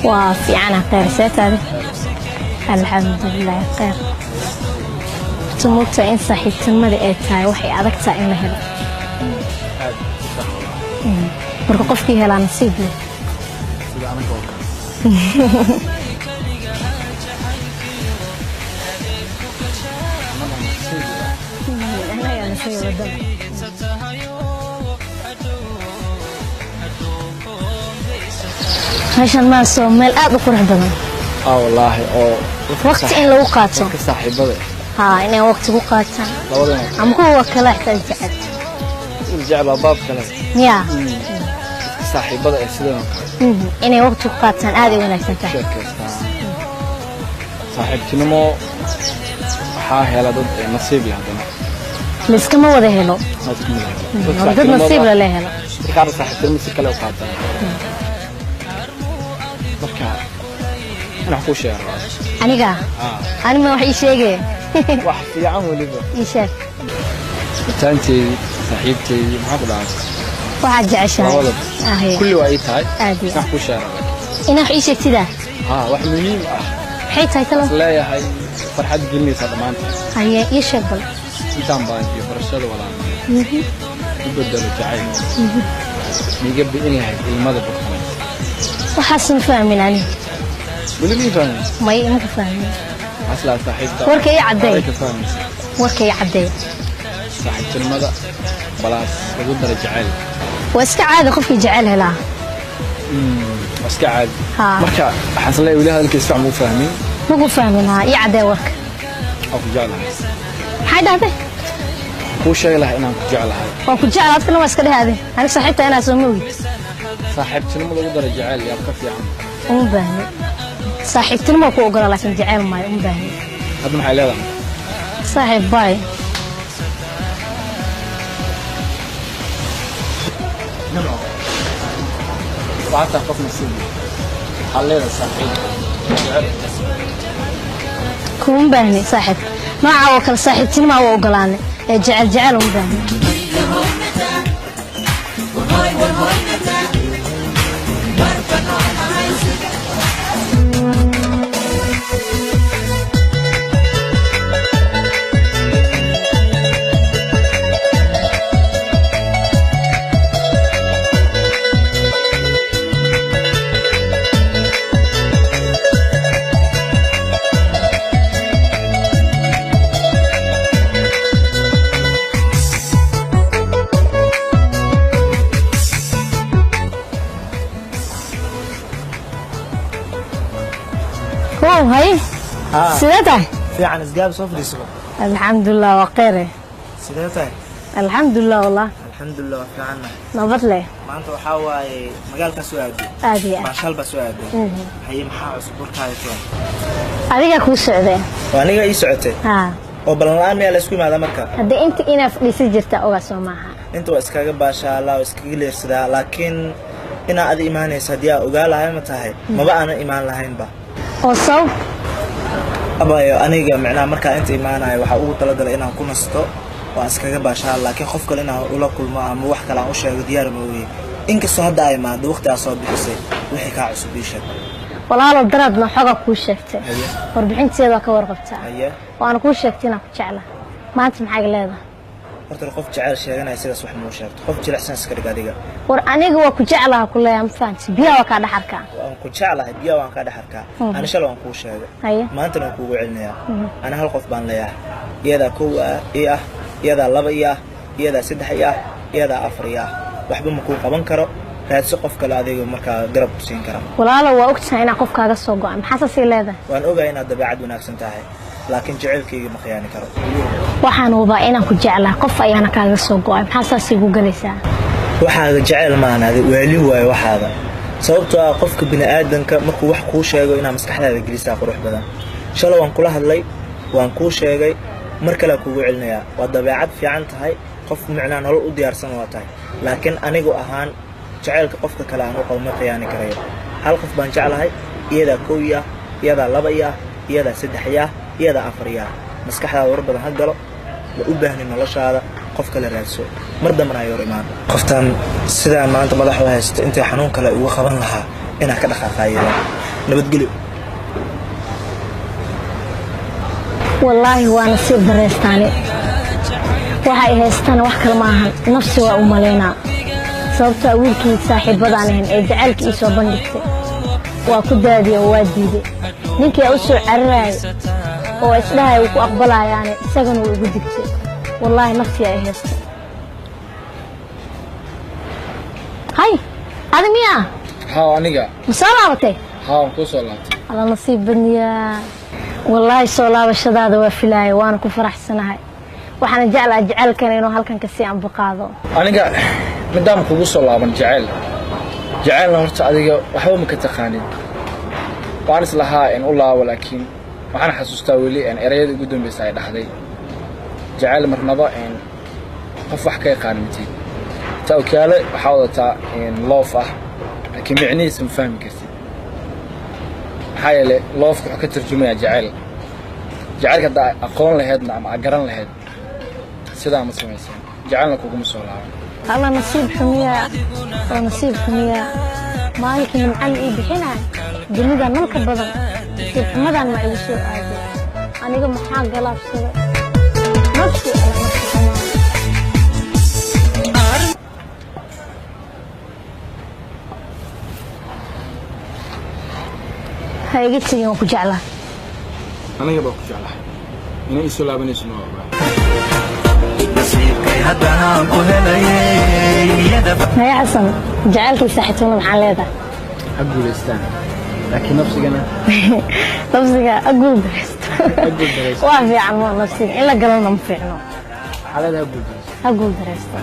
وفي عنا خير ستة الحمد لله خير تموت إن صحيت تمر إتاي وحي عدك تاين لهلا مرقف فيها لا نصيب لي أنا يا نسيب الدم عشان ما سو مال أبو قرح بدن والله وقت إن لو قاتم صاحب بدر إنه وقت وقاتم عم هو كلا يحتاج جعل الجعل باب كلا يا صاحب بدر سيدنا إنه وقت وقاتم هذه وين أكتر صاحب تنمو حاه يلا ضد نصيب يعني بس كم هو ده هلو ضد نصيب لا هلو كار صاحب تنمو كلا وقاتم أنا أحكي شيء أنا جا أنا ما وحي شيء واحد في عام وليبا يشاف أنتي صاحبتي ما بدأت واحد جعشان كل وقت هاي عادي أحكي شيء أنا وحي شيء كذا واحد مهم حيت هاي تلا لا يا هاي فرحة جني صدمان هاي يشغل إنسان بانجي فرشة ولا يبدل الجعيل يجيب إني هاي الماذا بكون وحسن فاهمين عليه ولا مين فاهم؟ ما يمكن فاهمين أصلا صاحب وركي عدي وركي عدي صاحب الماذا خلاص يقدر الجعيل واسك عادي خف يجعلها لا اسك عادي مركا حصل لي ولا هذا الكيس مو فاهمين مو فاهمينها يعدي ورك أو جعلها حد هذا هو شيء له أنا جعلها وكجعل أتكلم واسك هذا أنا صاحبتي أنا سموي صاحب الماذا يقدر الجعيل يا كفي عم باهي صاحبتي ما كو أقول لكن جعل ما باهي هذا محل هذا صاحب باي وعطى قف نسيبي حلينا صاحب كون باهي صاحب ما عوكل صاحبتي ما هو أقولاني جعل باهي هاي سيدتها في عن اسجاب صفر يسوع الحمد لله وقيره سيدتها الحمد لله والله الحمد لله في عنا نبض لي ما أنت وحاوي مجال كسوادي عادي ما شاء الله بسوادي هي محاوس بركة يتوان أديك أكو سعودي وأنا جاي سعودي وبلغان يا لسكوي ماذا مركا هدي أنت إنا لسجرت أو معها أنت واسكاج باشا الله واسكاج ليرسدا لكن إنا أدي إيماني سديا وقال هاي متاهي ما بقى أنا إيمان لهين با وصو أبايو أنا جا معنا مركا أنت إيماني وحقول تلقى إنا كنا ستو واسكاج باشا لكن خوف كلنا ولا كل ما موحك على وش ديار موي إنك الصهد دائما دوقت أصاب بحسين وحكي عصب بيشك والله ضربنا حاجة كل شفتة وربحين تسيبها كورقبتها وأنا كل شفتنا كجعلة ما أنت محاج لهذا horta qof jecel sheeganay sidaas wax ma sheegto qof jilicsan iska dhig adiga war aniga waa ku jeclaha kulay am faanti biya waa ka dhaxarka waan ku jeclahay biya waan ka dhaxarka ana shal waan ku sheegay maanta waan kuugu celinaya ana hal qof baan leeyahay iyada koow ah iyada laba ah iyada saddex ah iyada afar ah waxba ma ku qaban karo raadsi qof kale adiga marka garab ku siin kara walaalo waa ogtahay in qofkaaga soo go'an maxaa sii leedahay waan ogahay inaad dabeecad wanaagsan tahay laakiin jaceelkayga ma khiyaani karo waxaan hubaa inaan ku jeclahay qof ayaana kaaga soo go'ay maxaa igu galaysaa waxaaga jecel maanaad weeli waay waxaada sababtoo ah qofka bini aadanka markuu wax ku sheego inaa maskaxdaada gelisaa qurux badan shalay waan kula hadlay waan ku sheegay mar kale kuugu celinaya waa dabeecad fiican tahay qof macnaa nolol u diyaarsan waa tahay laakiin anigu ahaan jaceelka qofka kale aan u qalmo khiyaani karayo hal qof baan jeclahay iyada koow ah iyada laba ah iyada saddex ah iyada afar ah maskaxdaada war badan ha galo la u baahnin noloshaada qof kale raadso mar dambana ayoor imaan qoftan sidaan maanta madax u haysto intay xanuun kale ugu qaban lahaa inaan ka dhaqaaqaayeen nabadgelyo wallaahi waa nasiib dareystaani waxay haystaan wax kale ma ahan nafsi waa u maleynaa sababta wiilkii saaxiibadaan ahayn ee jacaylka ii soo bandhigtay waa ku daadiya oo waa diiday ninkii u soo cararayay oo isdhahay uu ku aqbalayaane isagana uu igu digtay wallaahi nafsi ay haystay hay adi miyaa haa aniga ma soo laabatay haa waan kuu soo laabtay alla nasiib badniyaa wallaahi soo laabashadaada waa filaaya waana ku faraxsanahay waxaana jeclaa jacaylkan inuu halkan ka sii anbaqaado aniga maadaama kugu soo laaban jacaylna horta adiga waxba ma ka taqaanin waan islahaa in u laabo laakiin waxaan xasuustaa weli erayada ugu dambaysa ay dhahday jacayl marnaba qof wax ka yaqaan matid taa okaale waxaa wadataa loof ah laakiin micnihiisa ma fahmi kartid maxaa yeele loofka wuxuu ka tarjumayaa jacaylka haddaa aqoon laheedna ama agaran laheed sidaa ma samayseen jacaylna kuguma soo laaban alla nasiib xumiyaa maalinkii nimcan ii bixinaa dunida nalka badan nasiib xumadan ma igu soo aaday aniga maxaa galaabsaday nafsi ha iga tegin waan ku jeclaa aniga baa ku jeclahay inay ii soo laabanayso noo ogaa maya xasan jacaylkii saaxiibtuna maxaan leedahay ha guulaystaan laakiin nafsiga ha guul dareysto waa fiican moo nafsiga in la galona ma fiicno xaalada ha guul dareysto ha guul dareysto